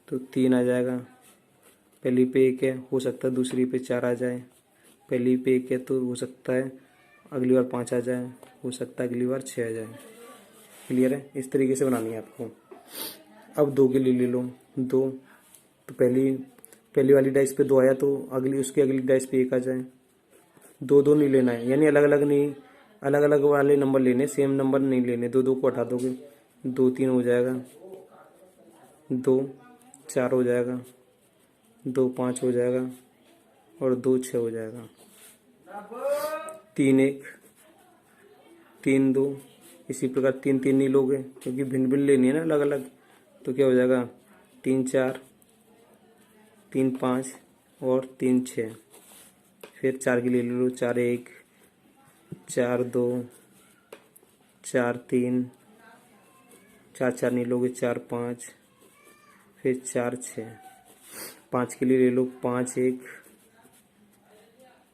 तो 3 आ जाएगा। पहली पे 1 है, हो सकता है दूसरी पे 4 आ जाए। पहली पे 1 है तो हो सकता है अगली बार 5 आ जाए, हो सकता है अगली बार 6 आ जाए। क्लियर है? इस तरीके से बनानी है आपको। अब 2 के लिए ले लो, 2 तो पहली वाली डाइस पे 2 आया तो उसकी अगली डाइस पे 1 आ जाए। 2 नहीं लेना है, यानी अलग अलग नहीं, अलग अलग वाले नंबर लेने, सेम नंबर नहीं लेने। 2 को हटा दोगे, 2 3 हो जाएगा, 2 4 हो जाएगा, 2 5 हो जाएगा और 2 6 हो जाएगा। 3 1 3 2, इसी प्रकार 3 3 नहीं लोगे क्योंकि भिन्न भिन्न लेनी है ना अलग अलग। तो क्या हो जाएगा? 3 4 3 5 और 3 6। फिर 4 के लिए ले लो, 4 1 4 2 4 3, 4 4 नहीं लोगे, 4 5, फिर 4 6। 5 के लिए ले लो, 5 1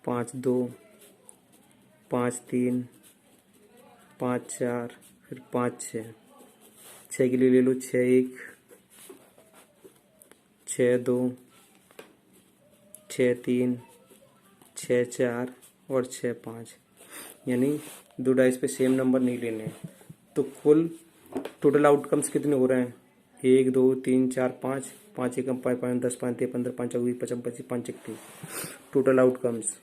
5 2 5 3 5 4, फिर 5 6। 6 के लिए ले लो, 6 1 6 2 6 3 6 4 और 6 5। यानी दो डाइस पे सेम नंबर नहीं लेने। तो कुल टोटल आउटकम्स कितने हो रहे हैं? 1 2 3 4 5, 5 एकम 5 5 10 5 3 15 5 20 25 25 5 31। टोटल आउटकम्स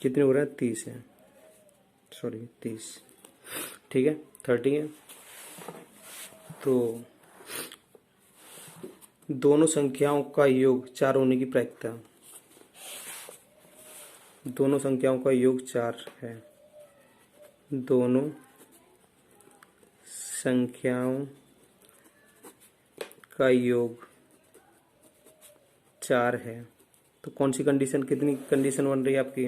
कितने हो रहे हैं? 30 है, सॉरी 30, ठीक है, 30 है। तो दोनों संख्याओं का योग 4 होने की प्रायिकता, दोनों संख्याओं का योग 4 है। दोनों संख्याओं का योग 4 है। तो कौन सी कंडीशन, कितनी कंडीशन बन रही है आपकी?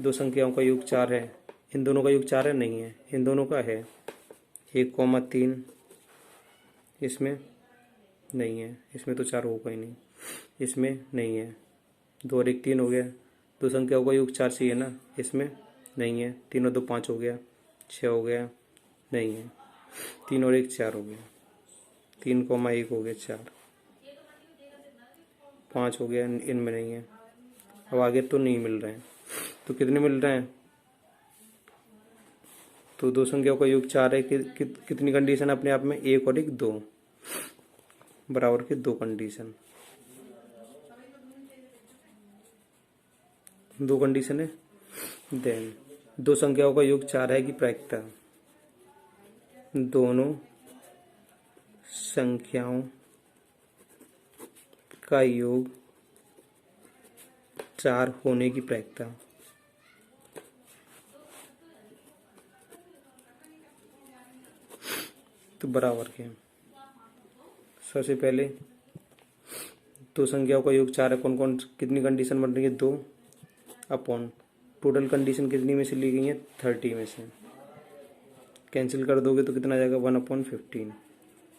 दो संख्याओं का योग 4 है। इन दोनों का योग 4 है? नहीं है, इन दोनों का है। 1,3 इसमें नहीं है, इसमें तो 4 होगा ही नहीं, इसमें नहीं है। 2 और 1 3 हो गया। दो संख्याओं का योग 4 चाहिए ना, इसमें नहीं है। 3 और 2 5 हो गया, 6 हो गया, नहीं है। 3 और 1 4 हो गया, 3,1 हो गया 4, 5 हो गया, इनमें नहीं है। अब आगे तो नहीं मिल रहे हैं, तो कितने मिल रहे हैं? तो दो संख्याओं का योग 4 है। कितनी कंडीशन अपने आप में? 1 और 1 2, बराबर के 2 कंडीशन, 2 कंडीशन है। देन दो संख्याओं का योग 4 है की प्रायिकता, दोनों संख्याओं का योग 4 होने की प्रायिकता। तो बराबर के सबसे पहले दो संख्याओं का योग 4 है। कौन कौन कितनी कंडीशन बन रही है? 2 अपॉन टोटल कंडीशन कितनी में से ली गई है? 30 में से। कैंसिल कर दोगे तो कितना आ जाएगा? 1/15।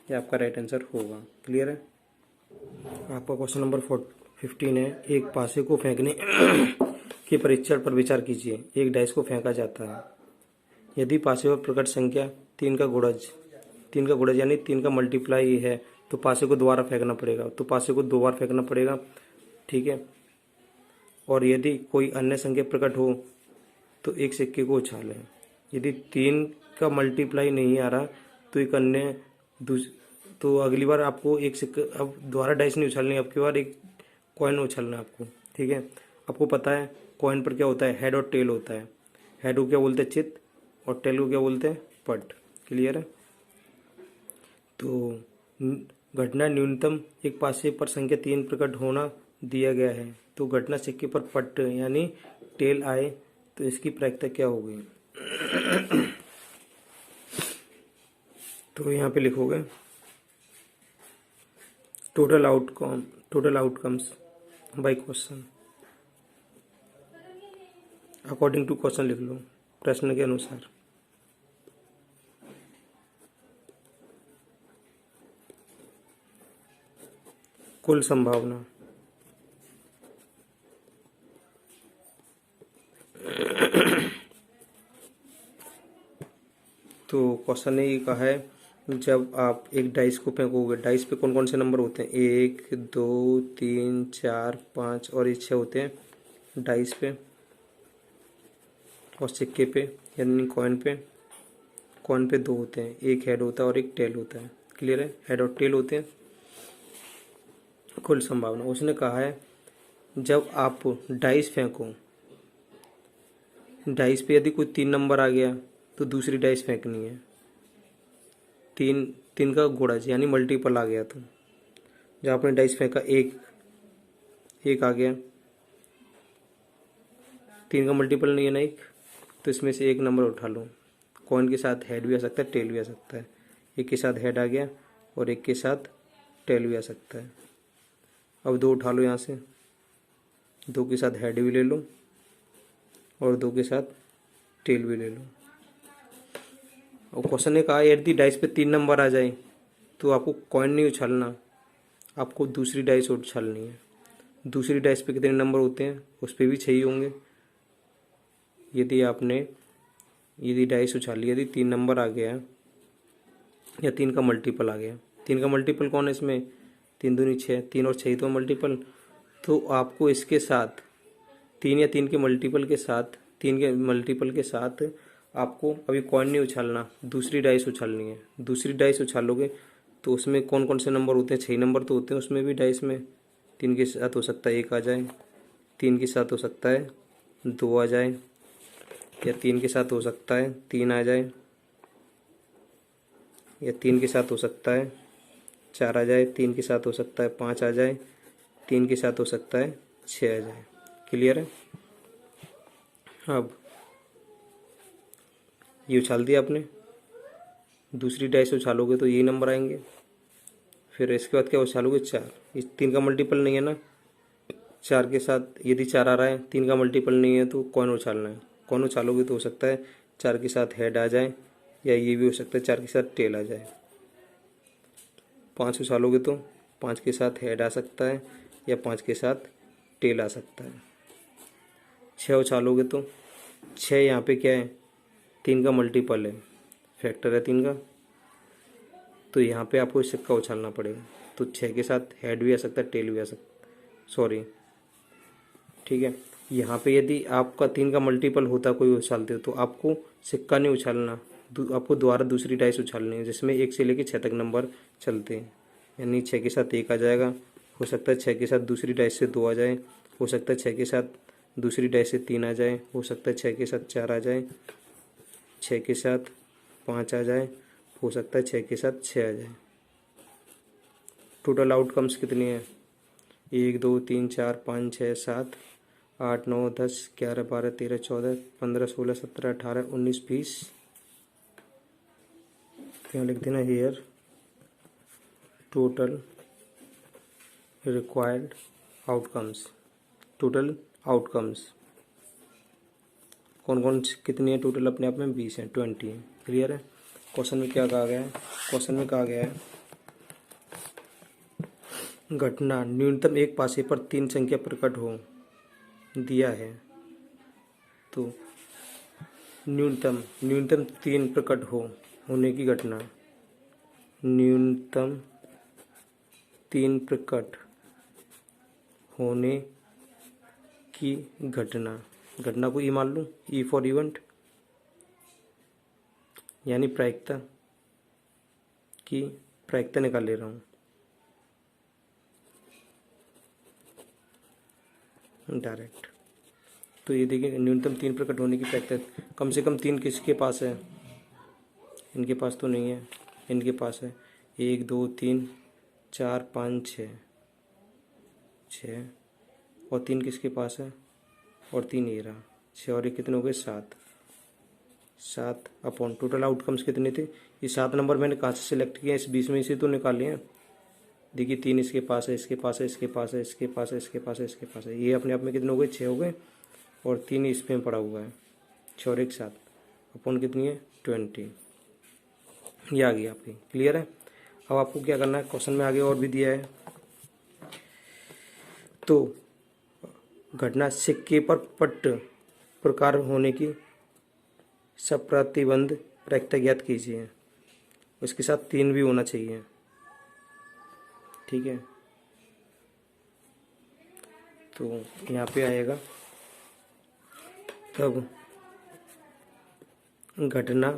ये आपका राइट आंसर होगा। क्लियर है? आपका क्वेश्चन नंबर 15 है। एक पासे को फेंकने के परीक्षण पर विचार कीजिए। एक डाइस को फेंका जाता है, यदि पासे पर प्रकट संख्या 3 का गुणज यानी 3 का मल्टीप्लाई है तो पासे को दोबारा फेंकना पड़ेगा, तो पासे को 2 बार फेंकना पड़ेगा, ठीक है। और यदि कोई अन्य संख्या प्रकट हो तो एक सिक्के को उछालें। यदि 3 का मल्टीप्लाई नहीं आ रहा तो एक अन्य तो अगली बार आपको एक सिक्का, अब दोबारा डाइस नहीं उछालनी, अब की बार एक कॉइन उछलना है आपको, ठीक है। आपको पता है कॉइन पर क्या होता है, हेड और टेल होता है। हेड को क्या बोलते हैं, चित, और टेल को क्या बोलते हैं, पट। क्लियर है। तो घटना न्यूनतम एक पासे पर संख्या 3 प्रकट होना दिया गया है, तो घटना सिक्के पर पट यानी टेल आए तो इसकी प्रायिकता क्या होगी। तो यहाँ पे लिखोगे total outcomes by question, according to question लिख लो, प्रश्न के अनुसार। कुल संभावना, तो क्वेश्चन ने ये कहा है जब आप एक डाइस को फेंकोगे, डाइस पे कौन कौन से नंबर होते हैं, 1 2 3 4 5 और ये 6 होते हैं डाइस पे और सिक्के पे यानी कॉइन पे 2 होते हैं, एक हेड होता है और एक टेल होता है। क्लियर है, हेड और टेल होते हैं। कुल संभावना, उसने कहा है जब आप डाइस फेंको, डाइस पे यदि कोई 3 नंबर आ गया तो दूसरी डाइस फेंकनी है, 3 का गुणज यानी मल्टीपल आ गया, तो जब आपने डाइस फेंका एक आ गया, 3 का मल्टीपल नहीं है ना एक, तो इसमें से एक नंबर उठा लो। कॉइन के साथ हेड भी आ सकता है, टेल भी आ सकता है। एक के साथ हेड आ गया और एक के साथ टेल भी आ सकता है। अब 2 उठा लो यहाँ से, 2 के साथ हेड भी ले लो और 2 के साथ टेल भी ले लो। और क्वेश्चन ने कहा यदि डाइस पे 3 नंबर आ जाए तो आपको कॉइन नहीं उछालना, आपको दूसरी डाइस उछालनी है। दूसरी डाइस पे कितने नंबर होते हैं, उस पर भी 6 ही होंगे। यदि डाइस उछाली, यदि 3 नंबर आ गया या 3 का मल्टीपल आ गया, 3 का मल्टीपल कौन है इसमें, 3 दूनी 6, 3 और 6 तो मल्टीपल, तो आपको इसके साथ 3 या 3 के मल्टीपल के साथ आपको अभी कॉइन नहीं उछालना, दूसरी डाइस उछालनी है। दूसरी डाइस उछालोगे तो उसमें कौन कौन से नंबर होते हैं, 6 नंबर तो होते हैं उसमें भी डाइस में। 3 के साथ हो सकता है 1 आ जाए, 3 के साथ हो सकता है 2 आ जाए, या 3 के साथ हो सकता है 3 आ जाए, या 3 के साथ हो सकता है 4 आ जाए, 3 के साथ हो सकता है 5 आ जाए, 3 के साथ हो सकता है 6 आ जाए। क्लियर है। अब ये उछाल दिया आपने, दूसरी डाइस उछालोगे तो यही नंबर आएंगे। फिर इसके बाद क्या उछालोगे, 4, इस 3 का मल्टीपल नहीं है ना, 4 के साथ यदि 4 आ रहा है, 3 का मल्टीपल नहीं है तो कौन उछालना है। कौन उछालोगे तो हो सकता है 4 के साथ हेड आ जाए, या ये भी हो सकता है 4 के साथ टेल आ जाए। 5 उछालोगे तो 5 के साथ हेड आ सकता है या 5 के साथ टेल आ सकता है। 6 उछालोगे तो 6 यहाँ पे क्या है, 3 का मल्टीपल है, फैक्टर है 3 का, तो यहाँ पे आपको सिक्का उछालना पड़ेगा। तो 6 के साथ हेड भी आ सकता है, टेल भी आ सकता, सॉरी, ठीक है। यहाँ पे यदि आपका 3 का मल्टीपल होता कोई उछालते हो तो आपको सिक्का नहीं उछालना, आपको दोबारा दूसरी डाइस उछालनी है जिसमें 1 से लेकर 6 तक नंबर चलते हैं। यानी 6 के साथ 1 आ जाएगा, हो सकता है 6 के साथ दूसरी डाइस से 2 आ जाए, हो सकता है 6 के साथ दूसरी डाइस से 3 आ जाए, हो सकता है 6 के साथ 4 आ जाए, 6 के साथ 5 आ जाए, हो सकता है 6 के साथ 6 आ जाए। टोटल आउटकम्स कितनी है, 1 2 3 4 5 6 7 8 9 10 11 12 13 14 15 16 17 18 19 20, यहाँ लिख देना here total required outcomes. Total outcomes कौन कौन कितनी है, टोटल अपने आप में 20 है, 20 है। क्लियर है। क्वेश्चन में क्या कहा गया है, क्वेश्चन में कहा गया है घटना न्यूनतम एक पासे पर 3 संख्या प्रकट हो दिया है, तो न्यूनतम न्यूनतम 3 प्रकट होने की घटना, न्यूनतम 3 प्रकट होने की घटना, घटना को ई मान लूँ, ई फॉर इवेंट, यानी प्रायिकता की प्रायिकता निकाल ले रहा हूँ डायरेक्ट। तो ये देखिए न्यूनतम 3 प्रकट होने की प्रायिकता, कम से कम 3 किसके पास है, इनके पास तो नहीं है, इनके पास है 1 2 3 4 5 6 और 3 किसके पास है, और 3 ये रहा 6 और 1 कितने हो गए 7 अपॉन टोटल आउटकम्स कितने थे, ये 7 नंबर मैंने कहाँ से सिलेक्ट किया, इस 20 में से तो निकाले हैं। देखिए 3 इसके पास है, इसके पास है, इसके पास है, इसके पास है, इसके पास है, इसके पास है, ये अपने आप में कितने हो गए 6 हो गए, और 3 इसमें पड़ा हुआ है 6 और 1 7 अपॉन कितनी है 20, ये आ गई आपकी। क्लियर है। अब आपको क्या करना है, क्वेश्चन में आगे और भी दिया है। तो घटना सिक्के पर पट प्रकार होने की सप्रतिबंध प्रायिकता ज्ञात कीजिए, उसके साथ 3 भी होना चाहिए। ठीक है, तो यहाँ पे आएगा तब घटना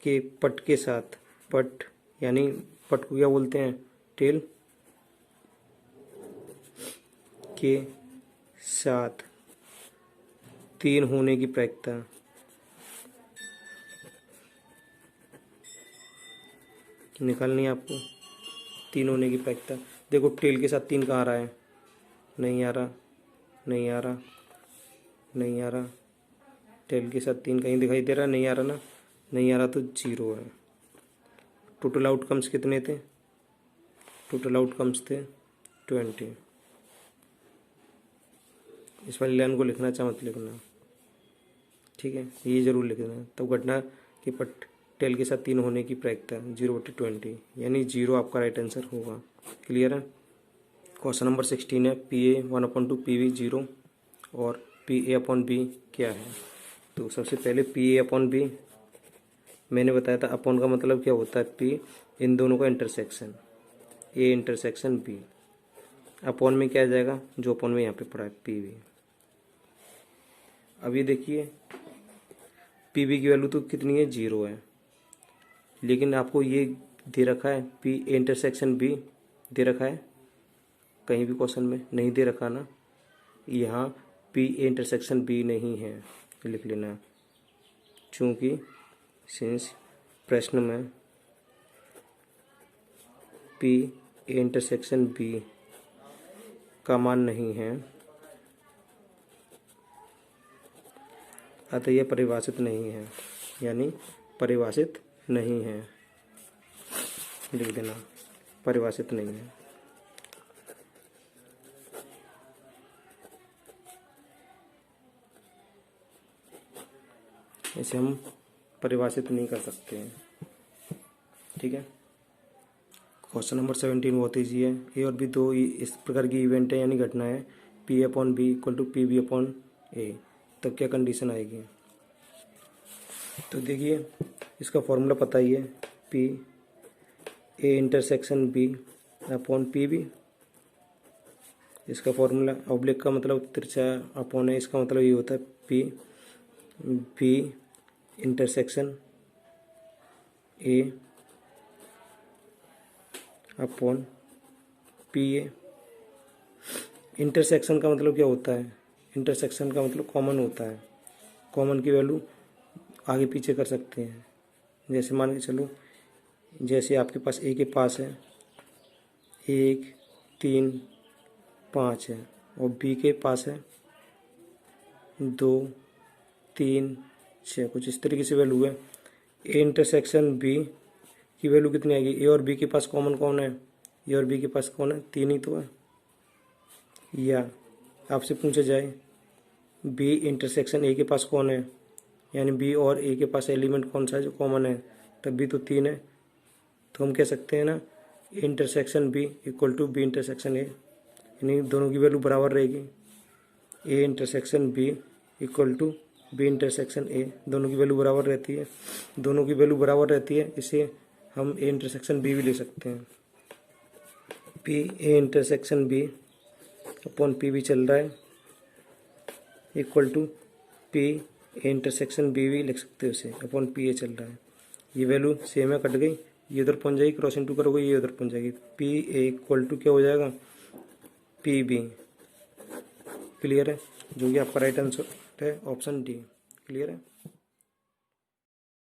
के पट के साथ, पट यानी पट को क्या बोलते हैं, टेल के साथ 3 होने की प्रायिकता, निकालनी है आपको 3 होने की प्रायिकता। देखो टेल के साथ 3 कहाँ आ रहा है, नहीं आ रहा, नहीं आ रहा, नहीं आ रहा, टेल के साथ 3 कहीं दिखाई दे रहा है, नहीं आ रहा ना, नहीं आ रहा तो 0 है। टोटल आउटकम्स कितने थे, टोटल आउटकम्स थे 20। इस वाली लाइन को लिखना चाहे मत लिखना, ठीक है, ये जरूर लिखना। तब घटना के पट टेल के साथ 3 होने की प्रायिकता 0/20, यानी 0 आपका राइट आंसर होगा। क्लियर है। क्वेश्चन नंबर 16 है, PA 1/2 PB 0 और PA/B क्या है। तो सबसे पहले PA/B मैंने बताया था, अपॉन का मतलब क्या होता है, P इन दोनों का intersection, A intersection B। Upon में क्या आ जाएगा, जो अपॉन में यहाँ पे पड़ा है PB। अब ये देखिए PB की वैल्यू तो कितनी है 0 है, लेकिन आपको ये दे रखा है P इंटरसेक्शन B दे रखा है, कहीं भी क्वेश्चन में नहीं दे रखा ना, यहाँ P इंटरसेक्शन B नहीं है, लिख लेना, चूँकि सिंस प्रश्न में P इंटरसेक्शन B का मान नहीं है, अतः यह परिभाषित नहीं है, यानी परिभाषित नहीं है, लिख देना परिभाषित नहीं है। इसे हम परिभाषित नहीं कर सकते हैं। ठीक है। क्वेश्चन नंबर 17 बहुत ईजी है। ए और बी दो इस प्रकार की इवेंट है यानी घटना है, P/B इक्वल टू PB/A, तब क्या कंडीशन आएगी। तो देखिए इसका फॉर्मूला पता ही है, P A इंटरसेक्शन B/PB। इसका फॉर्मूला ऑब्लिक का मतलब तिरछा अपॉन है, इसका मतलब ये होता है P B intersection A upon PA। Intersection का मतलब क्या होता है, इंटरसेक्शन का मतलब कॉमन होता है, कॉमन की वैल्यू आगे पीछे कर सकते हैं। जैसे मान के चलो, जैसे आपके पास A के पास है 1 3 5 है और B के पास है 2 3 6, कुछ इस तरीके से वैल्यू है। A इंटरसेक्शन B की वैल्यू कितनी आएगी, A और B के पास कॉमन कौन है, A और B के पास कौन है, 3 ही तो है। या आपसे पूछा जाए B इंटरसेक्शन A के पास कौन है, यानी B और A के पास एलिमेंट कौन सा है जो कॉमन है, तब भी तो 3 है। तो हम कह सकते हैं ना intersection B equal to B intersection A, यानी दोनों की वैल्यू बराबर रहेगी। A intersection B equal to B intersection A, दोनों की वैल्यू बराबर रहती है, दोनों की वैल्यू बराबर रहती है, इसे हम ए इंटरसेक्शन बी भी ले सकते हैं। P A intersection B upon P भी चल रहा है equal to P A intersection B भी लिख सकते हो उसे अपॉन पी ए चल रहा है। ये वैल्यू सेम है, कट गई, ये उधर पहुंच जाएगी, क्रॉस इंटू करोगे ये उधर पहुंच जाएगी, पी ए इक्वल टू क्या हो जाएगा, पी बी। क्लियर है, जो कि आपका राइट आंसर है ऑप्शन डी। क्लियर है।